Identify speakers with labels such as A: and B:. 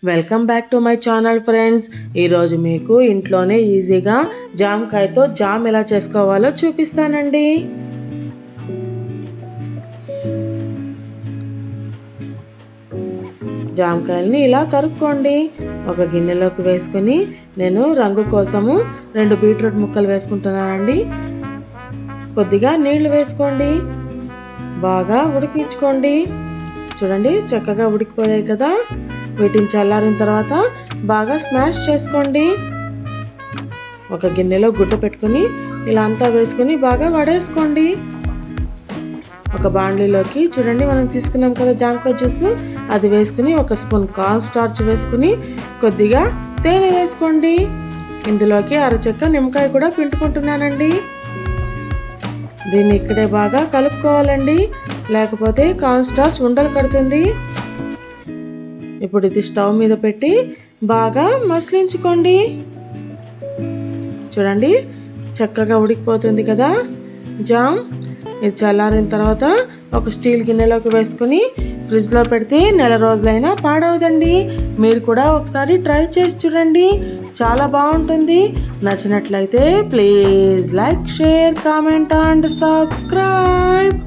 A: Welcome back to my channel friends. ఈరోజు మీకు ఇంట్లోనే ఈజీగా జామకాయతో జామ్ ఎలా చేసుకోవాలో చూపిస్తానండి. జామకాయల్ని ఇలా తరుక్కోండి. ఒక గిన్నెలోకి వేసుకొని నేను రంగు కోసము 2 బీట్రూట్ ముక్కలు వేసుకుంటున్నానండి. కొద్దిగా నీళ్లు వేసుకోండి, బాగా ఉడికించుకోండి. చూడండి, చక్కగా ఉడికిపోయాయి కదా. వీటిని చల్లారిన తర్వాత బాగా స్మాష్ చేసుకోండి. ఒక గిన్నెలో గుడ్డ పెట్టుకుని ఇలా అంతా వేసుకొని బాగా వడేసుకోండి. ఒక బాండ్లీలోకి చూడండి, మనం తీసుకున్నాం కదా జామకాయ జ్యూస్, అది వేసుకుని 1 స్పూన్ కార్న్ స్టార్చ్ వేసుకుని కొద్దిగా తేనె వేసుకోండి. ఇందులోకి అరచెక్క నిమ్మకాయ కూడా పిండుకుంటున్నానండి. దీన్ని ఇక్కడే బాగా కలుపుకోవాలండి, లేకపోతే కార్న్ స్టార్చ్ ఉండలు కడుతుంది. ఇప్పుడు ఇది స్టవ్ మీద పెట్టి బాగా మసిలించుకోండి. చూడండి, చక్కగా ఉడికిపోతుంది కదా జామ్. ఇది చల్లారిన తర్వాత ఒక స్టీల్ గిన్నెలోకి వేసుకుని ఫ్రిడ్జ్లో పెడితే నెల రోజులైనా పాడవదండి. మీరు కూడా ఒకసారి ట్రై చేసి చూడండి, చాలా బాగుంటుంది. నచ్చినట్లయితే please like, share, comment and subscribe.